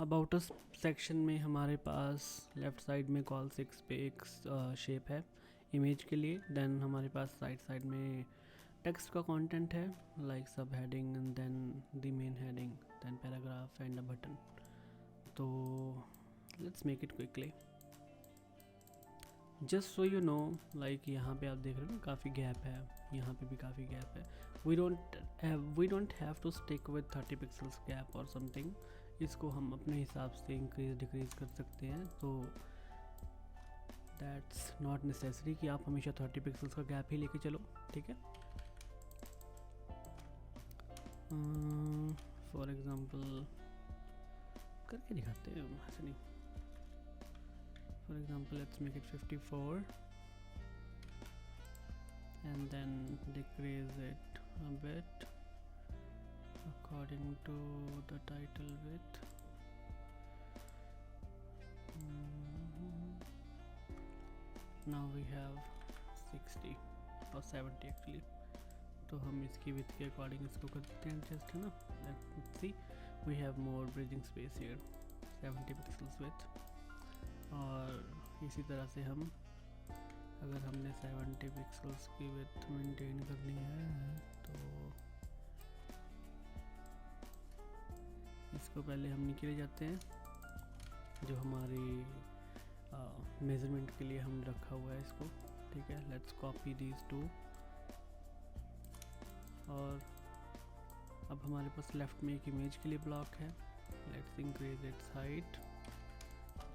About us section में हमारे पास left side में कॉल 6 पे एक शेप है इमेज के लिए। देन हमारे पास साइड में टेक्स्ट का कंटेंट है like sub heading and then the main heading then paragraph and a button. तो let's make it quickly just so you know. Like यहाँ पे आप देख रहे हो ना काफ़ी गैप है, यहाँ पे भी काफ़ी गैप है। We don't have to stick with 30 pixels gap और समथिंग। इसको हम अपने हिसाब से इंक्रीज डिक्रीज कर सकते हैं। तो दैट्स नॉट नेसेसरी कि आप हमेशा 30 पिक्सल्स का गैप ही लेके चलो, ठीक है। फॉर एग्ज़ाम्पल करके दिखाते हैं, ऐसे नहीं। For example, let's make it 54 and then decrease it a bit according to the title width. Now we have 60 or 70 actually. तो हम इसकी width के according इसको कर देते हैं adjust, है ना। Let's see, we have more breathing space here, 70 pixels width। और इसी तरह से हम अगर हमने 70 पिक्सल्स की विड्थ मेंटेन करनी है तो इसको पहले हम नीचे ले जाते हैं जो हमारी मेज़रमेंट के लिए हम रखा हुआ है इसको, ठीक है। Let's copy these two. और अब हमारे पास लेफ़्ट में एक इमेज के लिए ब्लॉक है। लेट्स इंक्रीज इट्स हाइट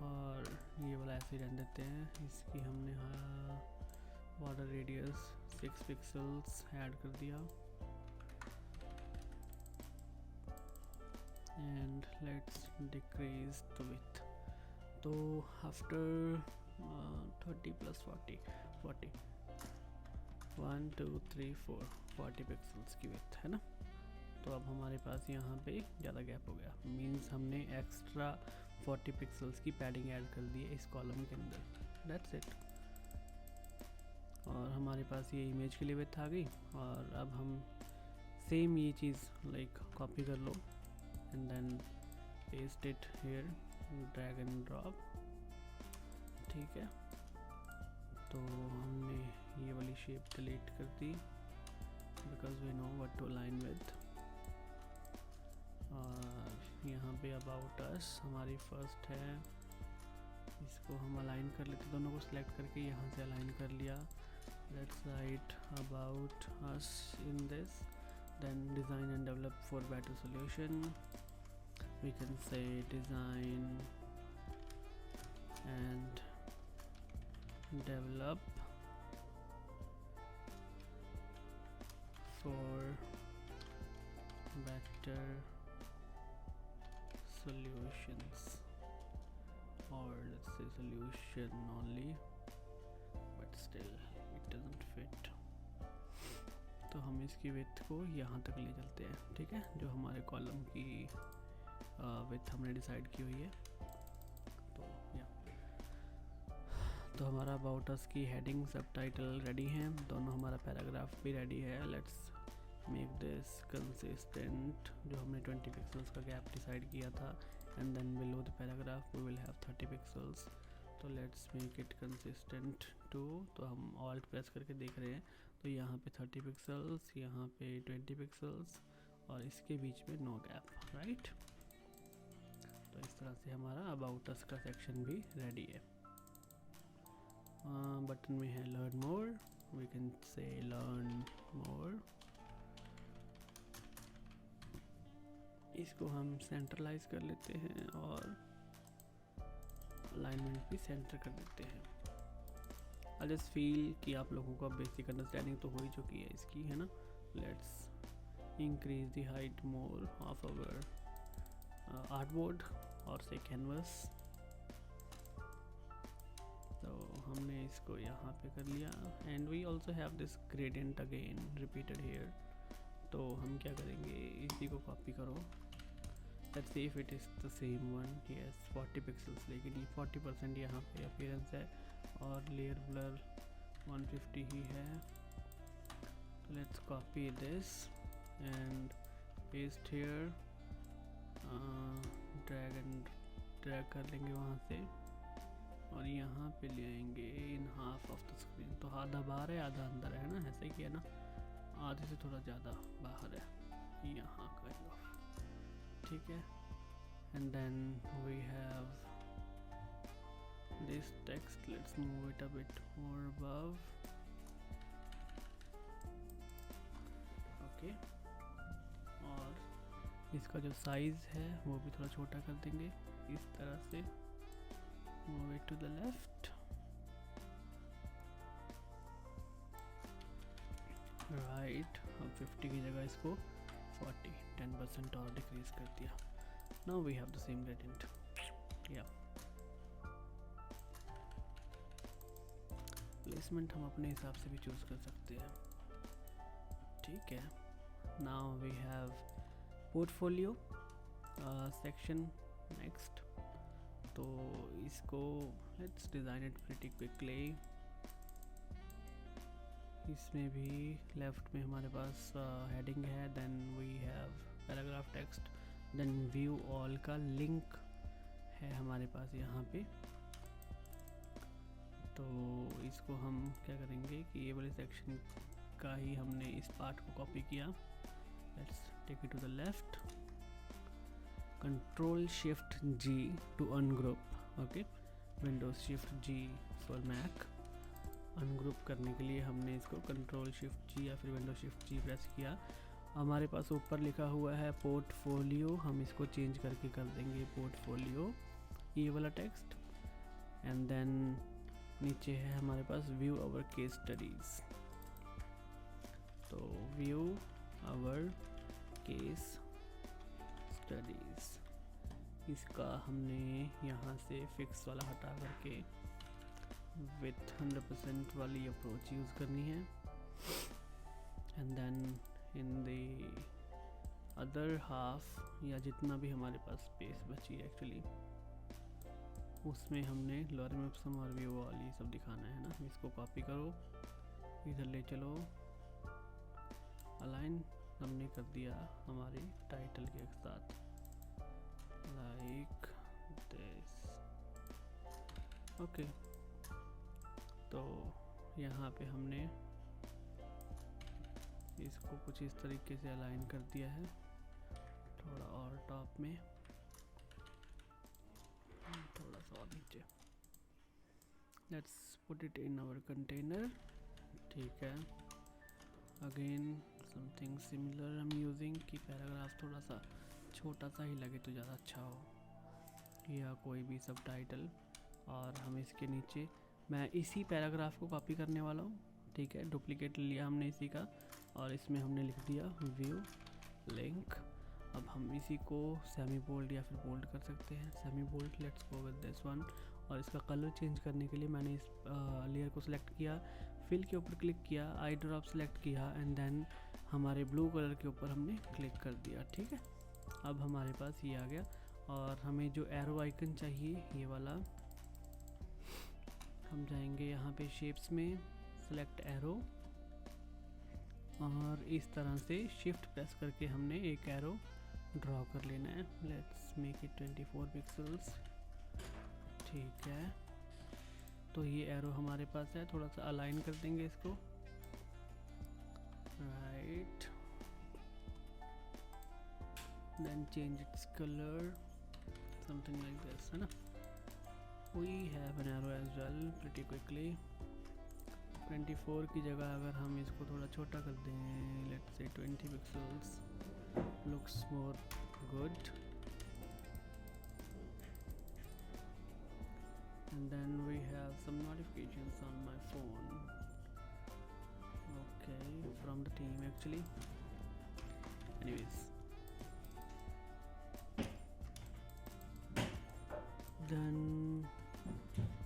और ये वाला ऐसे रहने देते हैं। इसकी हमने बॉर्डर रेडियस 6 पिक्सल्स ऐड कर दिया and let's decrease the width. तो आफ्टर 30 प्लस 40 1 2 3 4 40 पिक्सल्स की विड्थ है ना। तो अब हमारे पास यहाँ पे ज़्यादा गैप हो गया, मीन्स हमने एक्स्ट्रा 40 पिक्सल्स की पैडिंग ऐड कर दी है इस कॉलम के अंदर। That's it. और हमारे पास ये इमेज के लिए विड्थ आ गई। और अब हम सेम ये चीज़ लाइक कॉपी कर लो and then paste it here, drag and drop, ठीक है। तो हमने ये वाली शेप डिलीट कर दी because we know what to align with. और यहाँ पे अबाउट अस हमारी फर्स्ट है, इसको हम अलाइन कर लेते, दोनों को सिलेक्ट करके यहाँ से अलाइन कर लिया। Let's write about us in this, then design and develop for better solution. We can say design and develop for better solutions, or let's say solution only, but still it doesn't fit। तो हम इसकी width को यहाँ तक ले चलते हैं, ठीक है, जो हमारे कॉलम की विड्थ हमने डिसाइड की हुई है। तो हमारा अबाउट अस की हेडिंग सब टाइटल रेडी हैं, दोनों हमारा पैराग्राफ भी रेडी है। लेट्स मेक दिस कंसिस्टेंट, जो हमने 20 पिक्सल्स का गैप डिसाइड किया था, and then below the paragraph we will have 30 pixels. तो let's make it consistent too. तो हम ऑल्ट प्रेस करके देख रहे हैं, तो यहाँ पे 30 पिक्सल्स, यहाँ पे 20 पिक्सल्स और इसके बीच में नो गैप, राइट। तो इस तरह से हमारा अबाउट अस का सेक्शन भी रेडी है। बटन में है learn more, we can say learn more. इसको हम सेंट्रलाइज कर लेते हैं और अलाइनमेंट भी सेंटर कर देते हैं। आई जस्ट फील कि आप लोगों का बेसिक अंडरस्टैंडिंग तो हो ही चुकी है इसकी, है ना। Let's increase the height more of our artboard और से कैनवस। तो हमने इसको यहाँ पे कर लिया and we also have this gradient again repeated here. तो हम क्या करेंगे, इसी को कॉपी करो। Let's see if it is the same one. Yes 40 pixels, लेकिन ये 40% यहाँ पे अपीयरेंस है और लेयर ब्लर 150 ही है। Let's copy this and paste here, drag कर लेंगे वहाँ से और यहाँ पे ले आएंगे in half of the screen. तो आधा बाहर है आधा अंदर है ना, ऐसे ही किया ना, आधे से थोड़ा ज़्यादा बाहर है यहाँ का, ठीक है। And then we have this text, let's move it a bit more above, okay। और इसका जो साइज है वो भी थोड़ा छोटा कर देंगे इस तरह से, move it to the left, right। अब 50 की जगह इसको 40, 10% और डिक्रीज कर दिया। now we have the same gradient, yeah। Placement हम अपने हिसाब से भी चूज़ कर सकते हैं, ठीक है। Now we have portfolio section next. तो इसको let's design it pretty quickly. इसमें भी लेफ्ट में हमारे पास हेडिंग है, then we have paragraph text, then view all का लिंक है हमारे पास यहाँ पे। तो इसको हम क्या करेंगे कि ये वाले सेक्शन का ही हमने इस पार्ट को कॉपी किया। Let's take it to the left, control shift G to ungroup, okay. Windows shift G for Mac. Ungroup करने के लिए हमने इसको कंट्रोल शिफ्ट जी या फिर विंडोज शिफ्ट जी प्रेस किया। हमारे पास ऊपर लिखा हुआ है पोर्टफोलियो, हम इसको चेंज करके कर देंगे पोर्टफोलियो, ये वाला टेक्स्ट। एंड देन नीचे है हमारे पास व्यू आवर केस स्टडीज। तो व्यू आवर केस स्टडीज, इसका हमने यहाँ से फिक्स वाला हटा करके विथ 100% वाली अप्रोच यूज़ करनी है। And then in the other half, या जितना भी हमारे पास स्पेस बची है एक्चुअली, उसमें हमने लॉरम इप्सम और व्यू ऑल ये सब दिखाना है ना। इसको कॉपी करो, इधर ले चलो, अलाइन हमने कर दिया हमारे टाइटल के साथ, लाइक दिस, ओके। तो यहाँ पे हमने इसको कुछ इस तरीके से अलाइन कर दिया है, थोड़ा और टॉप में, थोड़ा सा और नीचे। Let's put it in our container, ठीक है। अगेन समथिंग सिमिलर हम यूजिंग कि पैराग्राफ थोड़ा सा छोटा सा ही लगे तो ज़्यादा अच्छा हो, या कोई भी सब टाइटल। और हम इसके नीचे, मैं इसी पैराग्राफ को कॉपी करने वाला हूँ, ठीक है। डुप्लीकेट लिया हमने इसी का और इसमें हमने लिख दिया व्यू लिंक। अब हम इसी को सेमी बोल्ड या फिर बोल्ड कर सकते हैं, semi bold. Let's go with this one. और इसका कलर चेंज करने के लिए मैंने इस लेयर को सिलेक्ट किया, फिल के ऊपर क्लिक किया, आई ड्रॉप सेलेक्ट किया, एंड देन हमारे ब्लू कलर के ऊपर हमने क्लिक कर दिया, ठीक है। अब हमारे पास ये आ गया। और हमें जो एरो आइकन चाहिए ये वाला, हम जाएंगे यहाँ पे शेप्स में, सेलेक्ट एरो, और इस तरह से शिफ्ट प्रेस करके हमने एक एरो ड्रॉ कर लेना है। लेट्स मेक इट 24 पिक्सल्स, ठीक है। तो ये एरो हमारे पास है, थोड़ा सा अलाइन कर देंगे इसको, right, then change its colour, something like this, है ना। We have an arrow as well pretty quickly. 24 की जगह अगर हम इसको थोड़ा छोटा कर दें, let's say 20 pixels, looks more good। And then we have some notifications on my phone, okay, from the team actually, anyways। then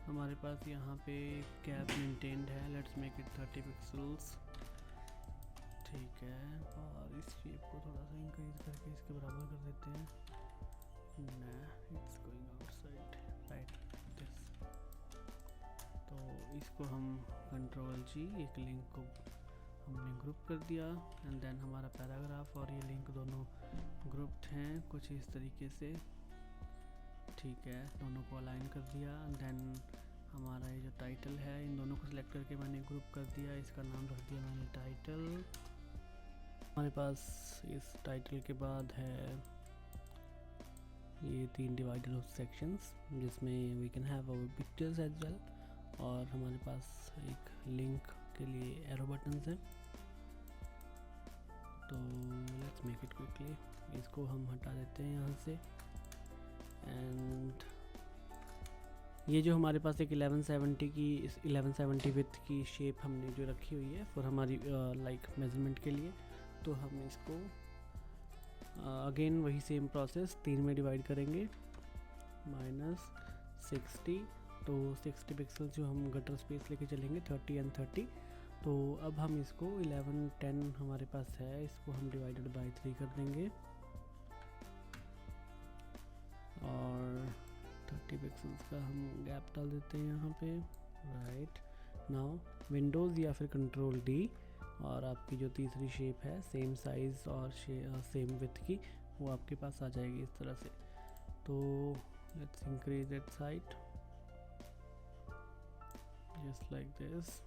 हमारे पास यहाँ पे कैप मेंटेन्ड है, लेट्स मेक इट 30 पिक्सल्स, ठीक है। और इस शेप को थोड़ा सा इंक्रीज करके इसके बराबर कर देते हैं, ना it's going outside, right this. तो इसको हम कंट्रोल जी, एक लिंक को हमने ग्रुप कर दिया, एंड देन हमारा पैराग्राफ और ये लिंक दोनों ग्रुप्ड हैं कुछ इस तरीके से। ठीक है, दोनों को अलाइन कर दिया। देन हमारा ये जो टाइटल है, इन दोनों को सिलेक्ट करके मैंने ग्रुप कर दिया, इसका नाम रख दिया मैंने टाइटल। हमारे पास इस टाइटल के बाद है ये 3 डिवाइडेड सेक्शंस जिसमें we can have our pictures as well, और हमारे पास एक लिंक के लिए एरो बटन्स हैं। तो लेट्स मेक इट क्विकली, इसको हम हटा देते हैं यहाँ से। एंड ये जो हमारे पास एक 1170 की 1170 विथ की शेप हमने जो रखी हुई है फॉर हमारी लाइक मेजरमेंट के लिए, तो हम इसको अगेन वही सेम प्रोसेस 3 में डिवाइड करेंगे, -60। तो 60 पिक्सल जो हम गटर स्पेस लेके चलेंगे 30 एंड 30। तो अब हम इसको 11 10 हमारे पास है, इसको हम डिवाइडेड बाय 3 कर देंगे और 30 पिक्सल्स का हम गैप डाल देते हैं यहाँ पे। राइट नाउ विंडोज़ या फिर कंट्रोल डी, और आपकी जो तीसरी शेप है सेम साइज़ और सेम विथ की, वो आपके पास आ जाएगी इस तरह से। तो let's increase its height just like this.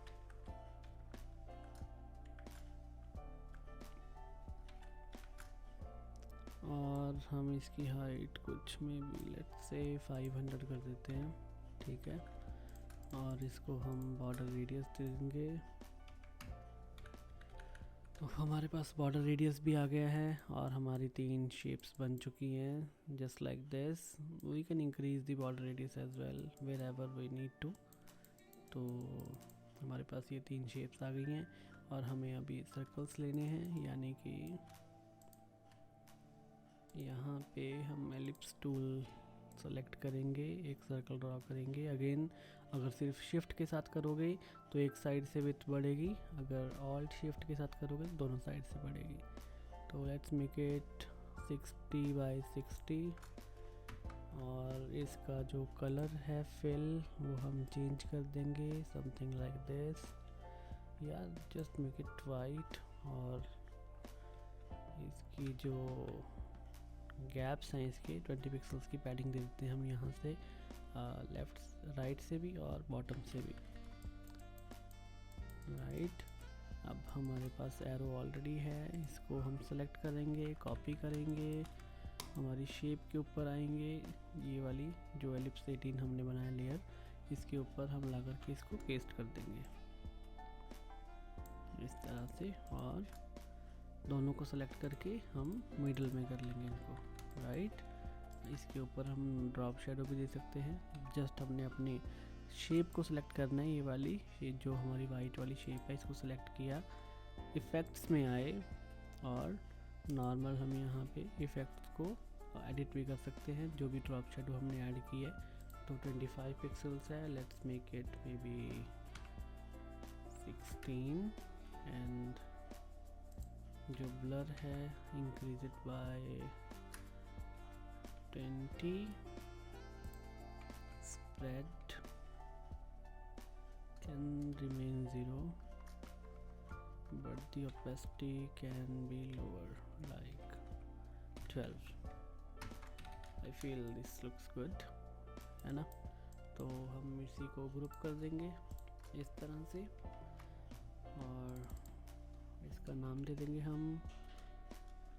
और हम इसकी हाइट कुछ में भी लेट्स से 500 कर देते हैं, ठीक है। और इसको हम बॉर्डर रेडियस दे देंगे। तो हमारे पास बॉर्डर रेडियस भी आ गया है और हमारी 3 शेप्स बन चुकी हैं just like this. We can increase the border radius as well wherever we need to. तो हमारे पास ये 3 शेप्स आ गई हैं और हमें अभी सर्कल्स लेने हैं, यानी कि यहाँ पे हम एलिप्स टूल सेलेक्ट करेंगे, एक सर्कल ड्रॉ करेंगे। अगेन अगर सिर्फ शिफ्ट के साथ करोगे तो एक साइड से विड्थ बढ़ेगी, अगर ऑल्ट शिफ्ट के साथ करोगे तो दोनों साइड से बढ़ेगी। तो लेट्स मेक इट 60 बाय 60। और इसका जो कलर है फिल वो हम चेंज कर देंगे समथिंग लाइक दिस, या जस्ट मेक इट वाइट। और इसकी जो गैप्स हैं इसके 20 पिक्सल्स की पैडिंग दे देते हैं हम यहाँ से, लेफ्ट राइट से भी और बॉटम से भी। राइट, अब हमारे पास एरो ऑलरेडी है, इसको हम सेलेक्ट करेंगे, कॉपी करेंगे, हमारी शेप के ऊपर आएंगे, ये वाली जो एलिप्स 18 हमने बनाया लेयर, इसके ऊपर हम ला करके इसको पेस्ट कर देंगे इस तरह से। और दोनों को सेलेक्ट करके हम मिडल में कर लेंगे इनको। राइट, इसके ऊपर हम ड्रॉप शेडो भी दे सकते हैं। जस्ट हमने अपनी शेप को सिलेक्ट करना है, ये वाली जो हमारी वाइट वाली शेप है इसको सिलेक्ट किया, इफ़ेक्ट्स में आए और नॉर्मल हम यहाँ पे इफ़ेक्ट्स को एडिट भी कर सकते हैं, जो भी ड्रॉप शेडो हमने ऐड की है। तो 25 पिक्सल्स है, let's make it may be 16 and जो ब्लर है increase it by 20, spread can remain 0 but the opacity can be lower like 12. I feel this looks good, है ना। तो हम इसी को ग्रुप कर देंगे इस तरह से और इसका नाम दे देंगे हम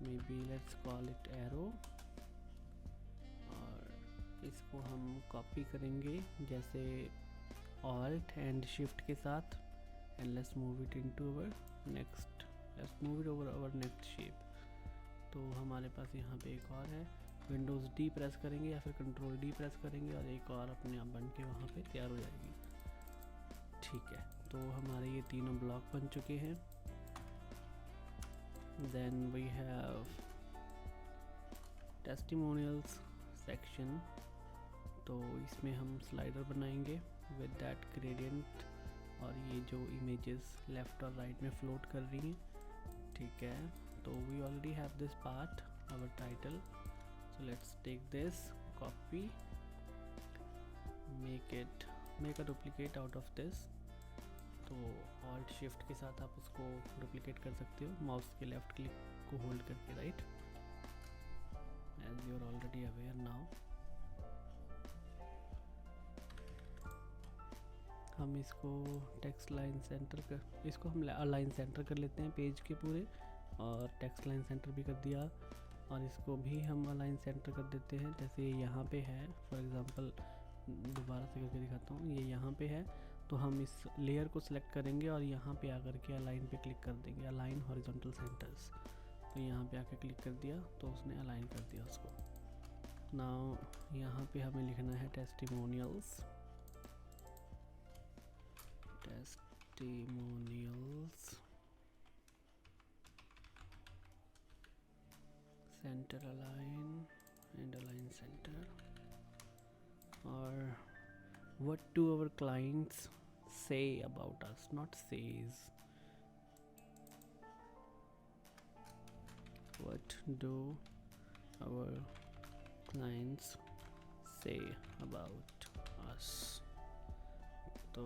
may be let's call it arrow. और इसको हम कॉपी करेंगे जैसे ऑल्ट एंड शिफ्ट के साथ, and let's move it into our next, let's move it over our next shape. तो हमारे पास यहाँ पे एक और है, विंडोज़ डी प्रेस करेंगे या फिर कंट्रोल डी प्रेस करेंगे और एक और अपने आप बन के वहाँ पे तैयार हो जाएगी। ठीक है, तो हमारे ये तीनों ब्लॉक बन चुके हैं। Then we have testimonials section, तो इसमें हम स्लाइडर बनाएंगे with that gradient, और ये जो images लेफ़्ट और राइट में फ्लोट कर रही हैं। ठीक है, तो we already have this part, our title, so let's take this, copy, make a duplicate out of this। तो ऑल्ट शिफ्ट के साथ आप उसको डुप्लिकेट कर सकते हो माउस के लेफ़्ट क्लिक को होल्ड करके, right, as you are already aware now. हम इसको टेक्स्ट लाइन सेंटर कर, इसको हम अलाइन सेंटर कर लेते हैं पेज के पूरे, और टेक्स्ट लाइन सेंटर भी कर दिया, और इसको भी हम अलाइन सेंटर कर देते हैं। जैसे यहाँ पे है, फॉर एग्जांपल दोबारा से करके दिखाता हूँ, ये यहाँ पे है, तो हम इस लेयर को सिलेक्ट करेंगे और यहाँ पे आकर के अलाइन पे क्लिक कर देंगे, अलाइन हॉरिजॉन्टल सेंटर्स। तो यहाँ पे आके क्लिक कर दिया तो उसने अलाइन कर दिया उसको। नाउ यहाँ पे हमें लिखना है testimonials, centre align and align centre, और what do our clients say about us, not says, what do our clients say about us। तो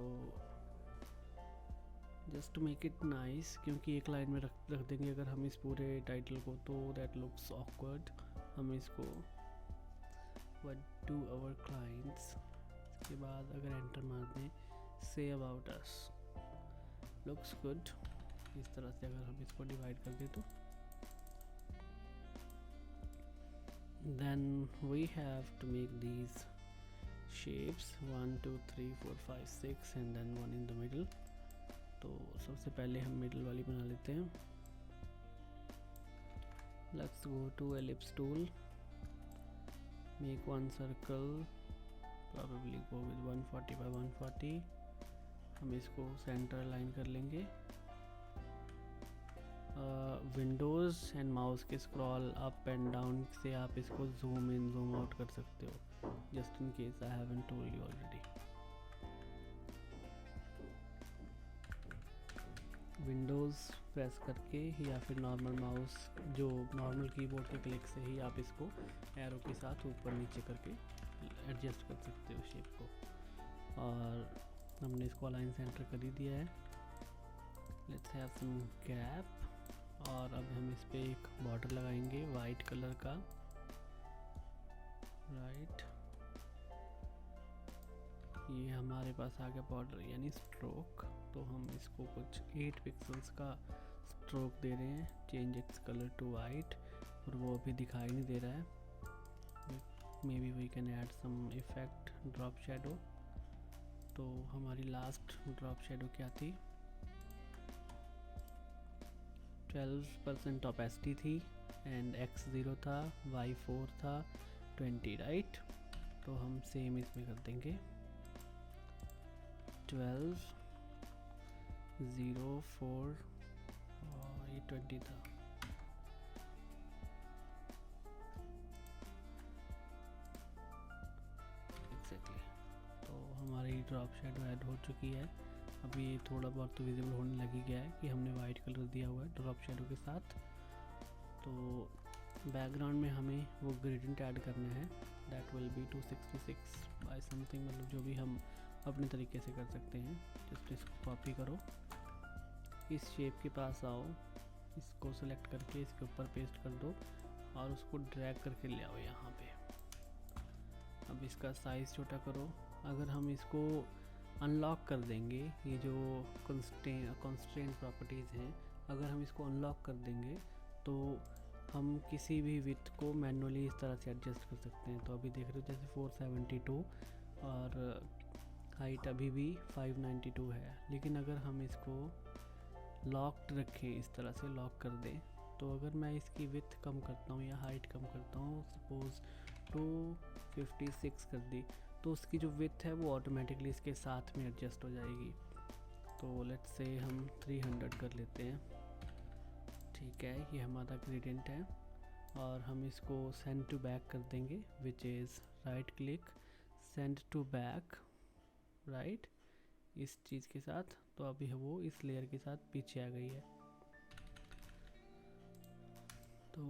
just to make it nice, क्योंकि एक लाइन में रख देंगे अगर हम इस पूरे टाइटल को, तो दैट लुक्स ऑकवर्ड। हम इसको what do our clients के बाद अगर एंटर मार दें, say about us, looks good. इस तरह से अगर हम इसको डिवाइड कर दें तो then we have to make these shapes 1 2 3 4 5 6 and then one in the middle. तो सबसे पहले हम मिडल वाली बना लेते हैं। Let's go to ellipse tool, make one circle, probably go with 140 by 140। हम इसको सेंटर लाइन कर लेंगे। विंडोज़ एंड माउस के स्क्रॉल अप एंड डाउन से आप इसको जूम इन जूम आउट कर सकते हो, just in case I haven't told you already. Windows press करके या फिर नॉर्मल माउस, जो नॉर्मल कीबोर्ड के क्लिक से ही आप इसको एरो के साथ ऊपर नीचे करके एडजस्ट कर सकते हो शेप को। और हमने इसको अलाइन सेंटर कर ही दिया है। लेट्स हैव सम गैप, और अब हम इस पे एक बॉर्डर लगाएंगे वाइट कलर का, राइट। ये हमारे पास आ गया बॉर्डर यानी स्ट्रोक। तो हम इसको कुछ 8 पिक्सल्स का स्ट्रोक दे रहे हैं, change its colour to white, और वो अभी दिखाई नहीं दे रहा है। maybe we can add some effect, drop shadow। तो हमारी लास्ट ड्रॉप शेडो क्या थी, 12% ऑपेसिटी थी, एंड x 0 था, y 4 था, 20, राइट। तो हम सेम इसमें कर देंगे 12 0 4 और ये 20 था। तो हमारी ड्रॉप शेडो ऐड हो चुकी है। अभी थोड़ा बहुत तो विजिबल होने लगी गया है कि हमने वाइट कलर दिया हुआ है ड्रॉप शेडो के साथ। तो बैकग्राउंड में हमें वो ग्रेडियंट ऐड करना है, that will be 266 by something, मतलब जो भी हम अपने तरीके से कर सकते हैं। जस्ट इसको कॉपी करो, इस शेप के पास आओ, इसको सेलेक्ट करके इसके ऊपर पेस्ट कर दो और उसको ड्रैग करके ले आओ यहाँ पे। अब इसका साइज़ छोटा करो। अगर हम इसको अनलॉक कर देंगे, ये जो कंस्ट्रेंट प्रॉपर्टीज़ हैं, अगर हम इसको अनलॉक कर देंगे तो हम किसी भी विड्थ को मैनुअली इस तरह से एडजस्ट कर सकते हैं। तो अभी देख रहे हो जैसे 472 और हाइट अभी भी 592 है, लेकिन अगर हम इसको लॉक्ड रखें, इस तरह से लॉक कर दें, तो अगर मैं इसकी विड्थ कम करता हूँ या हाइट कम करता हूँ, सपोज़ 256 कर दी, तो उसकी जो विड्थ है वो ऑटोमेटिकली इसके साथ में एडजस्ट हो जाएगी। तो लेट्स से हम 300 कर लेते हैं, ठीक है। ये हमारा ग्रेडियंट है और हम इसको सेंड टू बैक कर देंगे, which is right click, send to back, right, इस चीज़ के साथ। तो अभी वो इस लेयर के साथ पीछे आ गई है। तो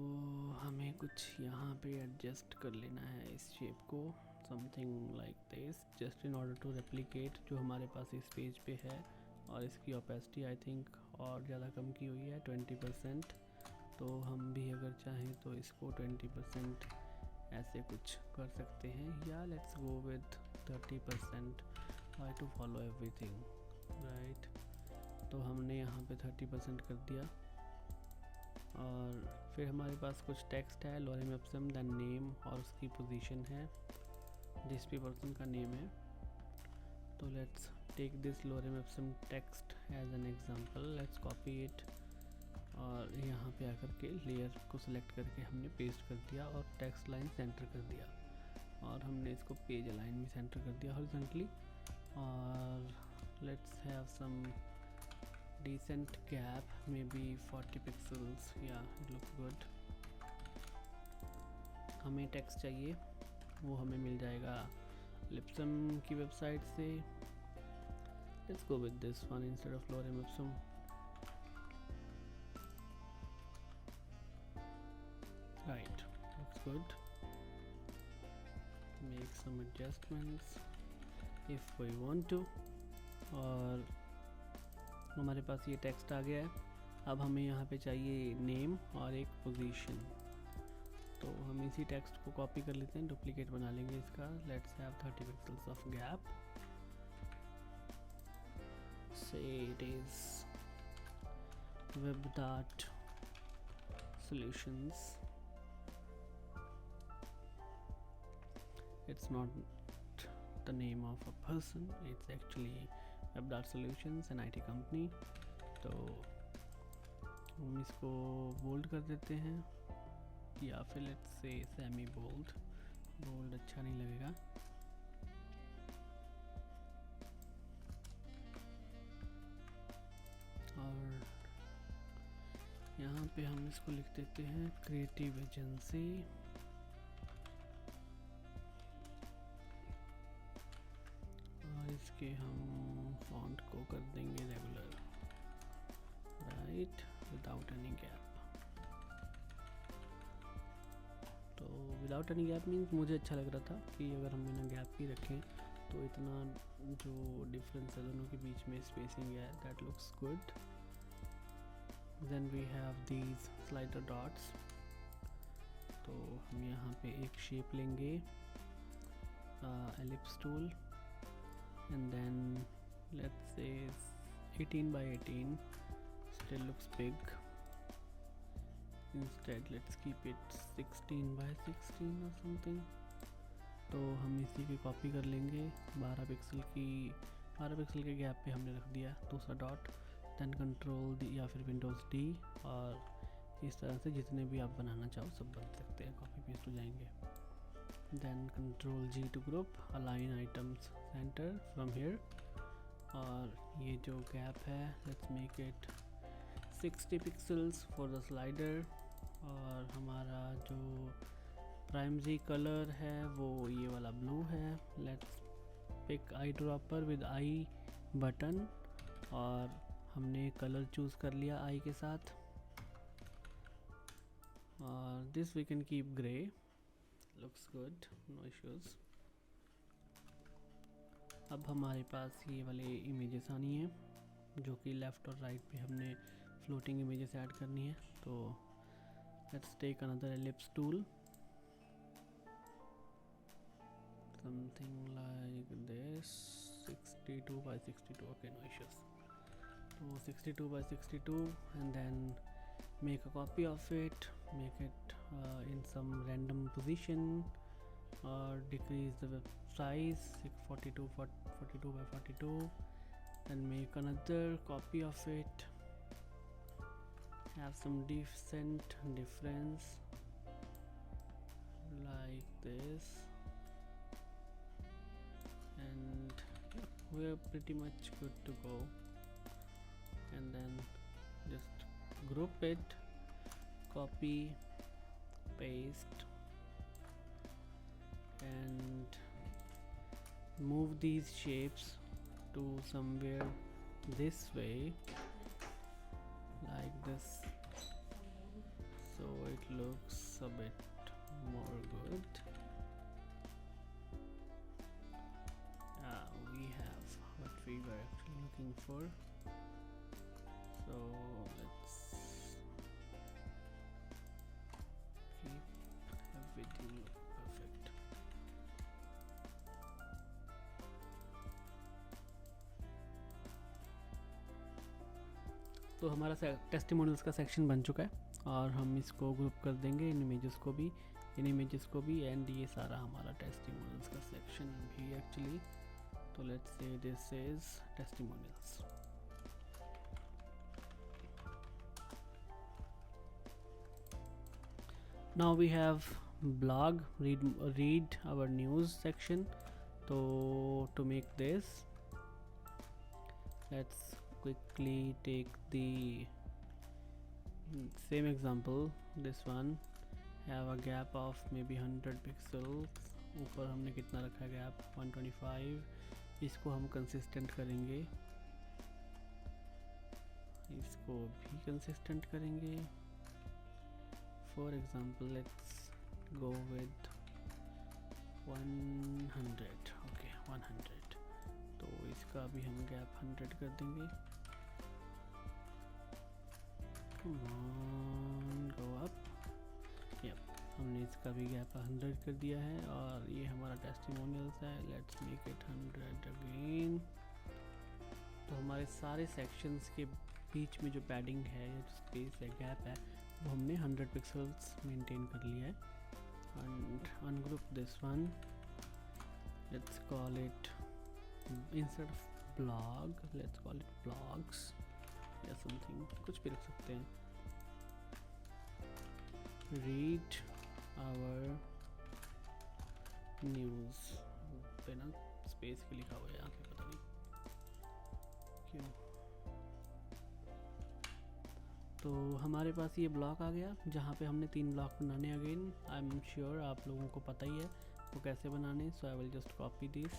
हमें कुछ यहाँ पे एडजस्ट कर लेना है इस शेप को, something like this, just in order to replicate जो हमारे पास इस पेज पे है। और इसकी ओपेसिटी आई थिंक और ज़्यादा कम की हुई है, 20%। तो हम भी अगर चाहें तो इसको 20% ऐसे कुछ कर सकते हैं, या let's go with 30%। Try to follow everything, right. तो हमने यहाँ पे 30% कर दिया, और फिर हमारे पास कुछ टेक्स्ट है, लोरेम इप्सम, दैन नेम और उसकी पोजीशन है, जिस भी पर्सन का नेम है। तो let's take this lorem ipsum text as an example, let's copy it, और यहाँ पे आकर के लेयर को सिलेक्ट करके हमने पेस्ट कर दिया और टेक्स्ट लाइन सेंटर कर दिया, और हमने इसको पेज अलाइन भी सेंटर कर दिया हॉरिजॉन्टली। और let's have some decent gap, maybe 40 pixels, yeah it looks good। हमें टेक्स्ट चाहिए, वो हमें मिल जाएगा लिप्सम की वेबसाइट से। Let's go with this one instead of lorem Epson. Right, looks good। make some adjustments if we want to। और हमारे पास ये टेक्स्ट आ गया है। अब हमें यहाँ पे चाहिए नेम और एक पोजीशन, तो हम इसी टेक्स्ट को कॉपी कर लेते हैं, डुप्लीकेट बना लेंगे इसका। Let's have 30 pixels of gap, say it is web.solutions। it's not the name of a person, it's actually web.solutions, an IT company. तो हम इसको बोल्ड कर देते हैं, या फिर let's say semi bold, bold अच्छा नहीं लगेगा। और यहाँ पे हम इसको लिख देते हैं क्रिएटिव एजेंसी। और इसके हम फॉन्ट को कर देंगे regular, right, without any gap. तो विदाउट एनी गैप मीन्स मुझे अच्छा लग रहा था कि अगर हम बिना गैप ही रखें तो इतना जो डिफरेंस है दोनों के बीच में स्पेसिंग है, that looks good. Then we have these slider dots. तो हम यहाँ पे एक शेप लेंगे, ellipse tool, and then let's say 18 by 18 still looks big, instead let's keep it 16 by 16 or something। तो हम इसी की कॉपी कर लेंगे, 12 पिक्सल के गैप पे हमने रख दिया दूसरा डॉट। देन कंट्रोल डी या फिर विंडोज़ डी, और इस तरह से जितने भी आप बनाना चाहो सब बन सकते हैं, कॉपी पेस्ट हो जाएंगे। then control G to group, align items center from here। और ये जो गैप है let's make it 60 pixels for the slider। और हमारा जो प्राइमरी कलर है वो ये वाला ब्लू है। let's pick eyedropper with I button, और हमने कलर चूज़ कर लिया आई के साथ। और this we can keep gray, looks good, no issues। अब हमारे पास ये वाले इमेजेस आनी है जो कि लेफ़्ट और राइट पे हमने फ्लोटिंग इमेजेस ऐड करनी है। तो let's take another ellipse tool, something like this, 62 by 62, okay, no issues। तो 62 by 62, and then make a copy of it, make it in some random position, or decrease the size 42 by 42, and make another copy of it, have some decent difference like this, and we're pretty much good to go। And then just group it, copy, paste, and move these shapes to somewhere this way, like this, so it looks a bit more good। We have what we were actually looking for, so let's keep everything perfect। तो हमारा testimonials का section बन चुका है और हम इसको group कर देंगे, इन इमेजेस को भी एंड ये सारा हमारा टेस्टिमोनियल्स का सेक्शन भी एक्चुअली। तो let's say this is testimonials. Now we have blog, read our news section. So to make this, let's quickly take the same example. This one have a gap of maybe 100 pixels. ऊपर हमने कितना रखा है gap 125। इसको हम consistent करेंगे, इसको भी कंसिस्टेंट करेंगे। For example, let's go with 100. Okay, 100। तो इसका भी हम गैप 100 कर देंगे। Come on, go up। Yep, हमने इसका भी गैप 100 कर दिया है और ये हमारा टेस्टिमोनियल्स है। Let's make it 100 again। तो हमारे सारे सेक्शंस के बीच में जो पैडिंग है या जो स्पेस है, गैप है, वो हमने 100 पिक्सल्स मेंटेन कर लिया है। And ungroup this one, let's call it instead of blog, let's call it blogs या समथिंग, कुछ भी रख सकते हैं। रीड आवर न्यूज़ पे ना स्पेस के लिखा हुआ है यहाँ पे, पता नहीं क्यों। तो हमारे पास ये ब्लॉक आ गया जहाँ पे हमने 3 ब्लॉक बनाने। अगेन आई एम श्योर आप लोगों को पता ही है वो कैसे बनाने। So I will just copy this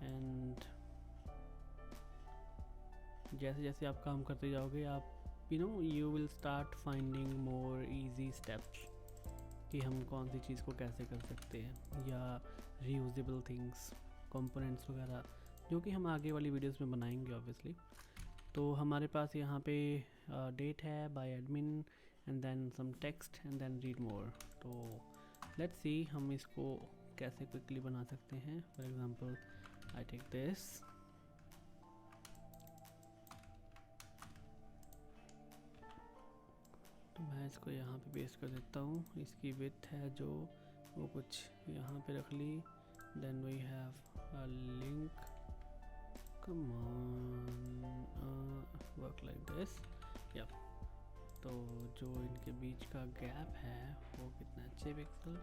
and जैसे जैसे आप काम करते जाओगे आप you will start finding more easy steps कि हम कौन सी चीज़ को कैसे कर सकते हैं, या रीयूजेबल थिंग्स, कंपोनेंट्स वगैरह, जो कि हम आगे वाली वीडियोस में बनाएंगे ऑब्वियसली। तो हमारे पास यहाँ पे डेट है by admin and then some text and then read more. तो लेट्स सी हम इसको कैसे क्विकली बना सकते हैं। For example I take this, तो मैं इसको यहाँ पे पेस्ट कर देता हूँ। इसकी विड्थ है जो वो कुछ यहाँ पे रख ली। Then we have a link, come on, work like this. या तो जो इनके बीच का गैप है वो कितना है, 6 पिक्सल,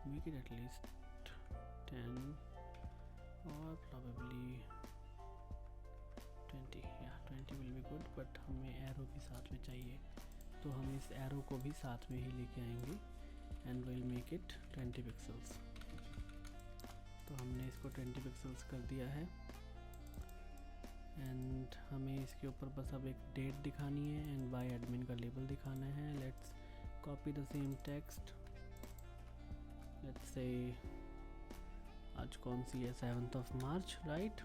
मेक इट एटलीस्ट 10 और प्रॉबेबली 20। या 20 विल बी गुड, बट हमें एरो भी साथ में चाहिए, तो हम इस एरो को भी साथ में ही लेके आएंगे and will make it 20 pixels. तो हमने इसको 20 पिक्सल्स कर दिया है एंड हमें इसके ऊपर बस अब एक डेट दिखानी है एंड बाय एडमिन का लेबल दिखाना है। Let's copy the same text, let's say आज कौन सी है, 7th of March, राइट।